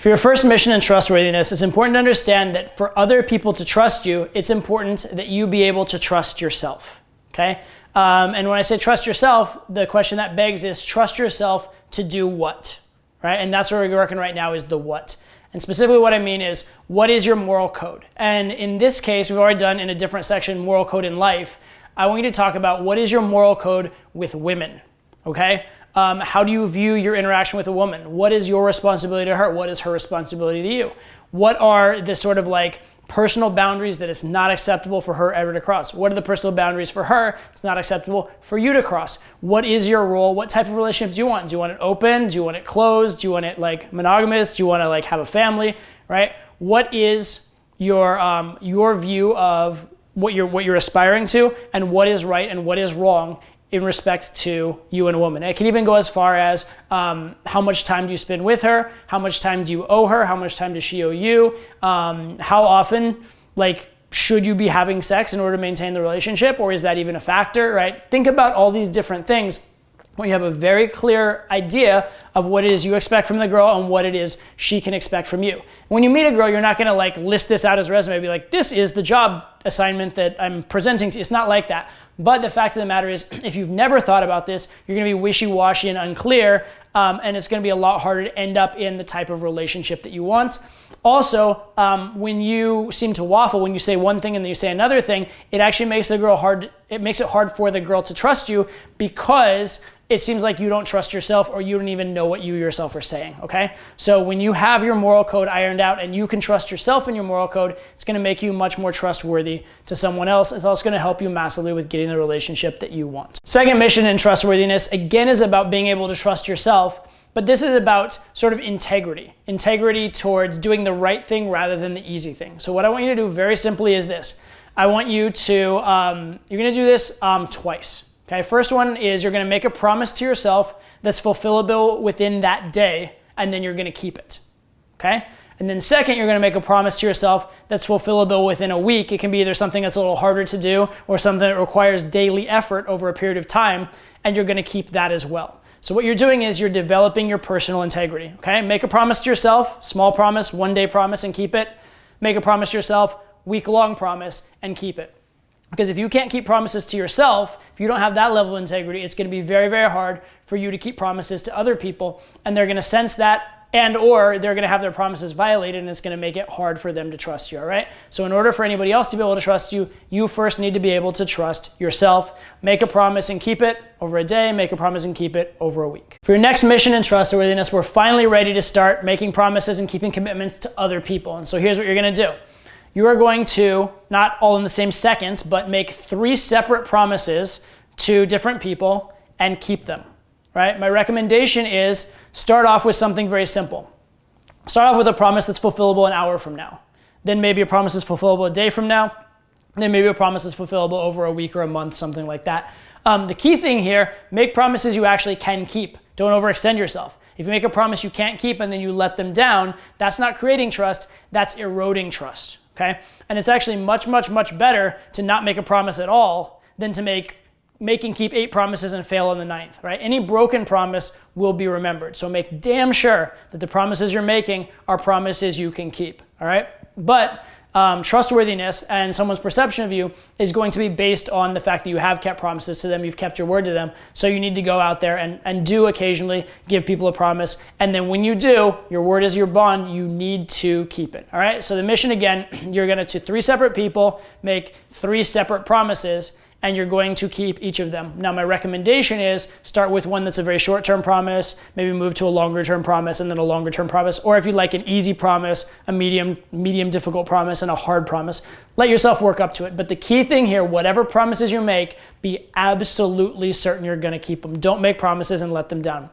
For your first mission in trustworthiness, it's important to understand that for other people to trust you, it's important that you be able to trust yourself, okay? And when I say trust yourself, the question that begs is trust yourself to do what, right? And that's where we're working right now is the what. And specifically what I mean is, what is your moral code? And in this case, we've already done in a different section, moral code in life. I want you to talk about what is your moral code with women, okay? How do you view your interaction with a woman? What is your responsibility to her? What is her responsibility to you? What are the sort of like personal boundaries that it's not acceptable for her ever to cross? What are the personal boundaries for her it's not acceptable for you to cross? What is your role? What type of relationship do you want? Do you want it open? Do you want it closed? Do you want it like monogamous? Do you want to like have a family, right? What is your view of what you're aspiring to, and what is right and what is wrong in respect to you and a woman? It can even go as far as how much time do you spend with her? How much time do you owe her? How much time does she owe you? How often, like, should you be having sex in order to maintain the relationship, or is that even a factor, right? Think about all these different things when you have a very clear idea of what it is you expect from the girl and what it is she can expect from you. When you meet a girl, you're not gonna like list this out as a resume, be like, this is the job assignment that I'm presenting to you. It's not like that. But the fact of the matter is, if you've never thought about this, you're gonna be wishy-washy and unclear, and it's gonna be a lot harder to end up in the type of relationship that you want. Also, when you seem to waffle, when you say one thing and then you say another thing, it actually makes it hard for the girl to trust you, because it seems like you don't trust yourself, or you don't even know what you yourself are saying, okay? So when you have your moral code ironed out and you can trust yourself in your moral code, it's gonna make you much more trustworthy to someone else. It's also gonna help you massively with getting the relationship that you want. Second mission in trustworthiness, again, is about being able to trust yourself, but this is about sort of integrity. Integrity towards doing the right thing rather than the easy thing. So what I want you to do very simply is this. I want you to, you're gonna do this twice. Okay, first one is you're gonna make a promise to yourself that's fulfillable within that day, and then you're gonna keep it, okay? And then second, you're gonna make a promise to yourself that's fulfillable within a week. It can be either something that's a little harder to do or something that requires daily effort over a period of time, and you're gonna keep that as well. So what you're doing is you're developing your personal integrity, okay? Make a promise to yourself, small promise, 1 day promise, and keep it. Make a promise to yourself, week-long promise, and keep it. Because if you can't keep promises to yourself, if you don't have that level of integrity, it's gonna be very, very hard for you to keep promises to other people, and they're gonna sense that, and or they're gonna have their promises violated, and it's gonna make it hard for them to trust you, all right? So in order for anybody else to be able to trust you, you first need to be able to trust yourself. Make a promise and keep it over a day, make a promise and keep it over a week. For your next mission in trustworthiness, we're finally ready to start making promises and keeping commitments to other people. And so here's what you're gonna do. You are going to, not all in the same second, but make 3 separate promises to different people and keep them, right? My recommendation is start off with something very simple. Start off with a promise that's fulfillable an hour from now. Then maybe a promise is fulfillable a day from now. And then maybe a promise is fulfillable over a week or a month, something like that. The key thing here, make promises you actually can keep. Don't overextend yourself. If you make a promise you can't keep and then you let them down, that's not creating trust, that's eroding trust. Okay? And it's actually much, much, much better to not make a promise at all than to make and keep 8 promises and fail on the 9th, right? Any broken promise will be remembered. So make damn sure that the promises you're making are promises you can keep, all right? But trustworthiness and someone's perception of you is going to be based on the fact that you have kept promises to them, you've kept your word to them. So you need to go out there and do occasionally give people a promise. And then when you do, your word is your bond, you need to keep it, all right? So the mission again, you're gonna to 3 separate people, make 3 separate promises, and you're going to keep each of them. Now, my recommendation is start with one that's a very short-term promise, maybe move to a longer-term promise and then a longer-term promise, or if you like an easy promise, a medium difficult promise, and a hard promise, let yourself work up to it. But the key thing here, whatever promises you make, be absolutely certain you're gonna keep them. Don't make promises and let them down.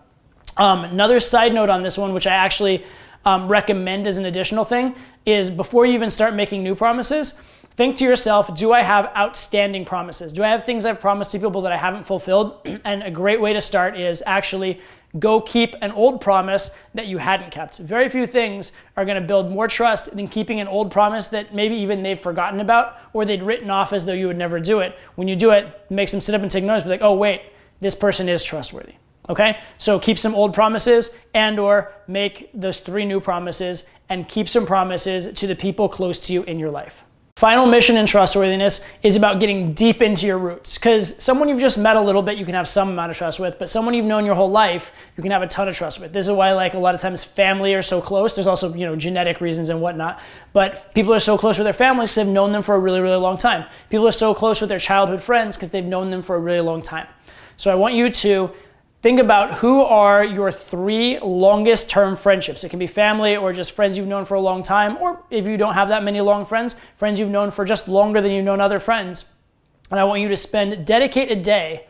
Another side note on this one, which I actually recommend as an additional thing, is before you even start making new promises, think to yourself, do I have outstanding promises? Do I have things I've promised to people that I haven't fulfilled? And a great way to start is actually go keep an old promise that you hadn't kept. Very few things are gonna build more trust than keeping an old promise that maybe even they've forgotten about or they'd written off as though you would never do it. When you do it, it makes them sit up and take notice, be like, oh wait, this person is trustworthy. Okay? So keep some old promises and or make those 3 new promises, and keep some promises to the people close to you in your life. Final mission in trustworthiness is about getting deep into your roots, because someone you've just met a little bit, you can have some amount of trust with, but someone you've known your whole life, you can have a ton of trust with. This is why, like, a lot of times family are so close. There's also, genetic reasons and whatnot, but people are so close with their families because they've known them for a really, really long time. People are so close with their childhood friends because they've known them for a really long time. So I want you to think about who are your 3 longest term friendships. It can be family or just friends you've known for a long time, or if you don't have that many long friends you've known for just longer than you've known other friends. And I want you to dedicate a day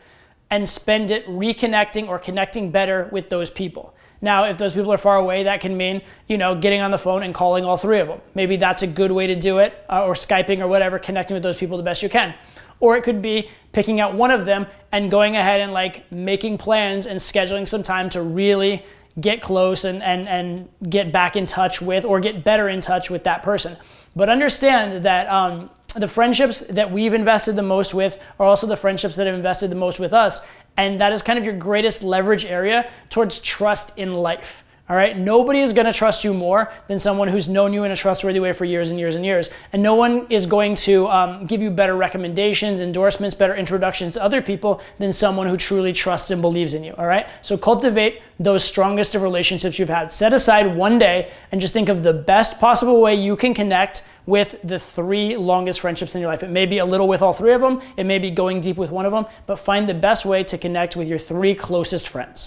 and spend it reconnecting or connecting better with those people. Now, if those people are far away, that can mean, getting on the phone and calling all 3 of them. Maybe that's a good way to do it, or Skyping or whatever, connecting with those people the best you can. Or it could be picking out one of them and going ahead and making plans and scheduling some time to really get close and get back in touch with, or get better in touch with that person. But understand that the friendships that we've invested the most with are also the friendships that have invested the most with us. And that is kind of your greatest leverage area towards trust in life. All right, nobody is going to trust you more than someone who's known you in a trustworthy way for years and years and years. And no one is going to give you better recommendations, endorsements, better introductions to other people than someone who truly trusts and believes in you. All right, so cultivate those strongest of relationships you've had. Set aside one day and just think of the best possible way you can connect with the 3 longest friendships in your life. It may be a little with all 3 of them. It may be going deep with one of them, but find the best way to connect with your 3 closest friends.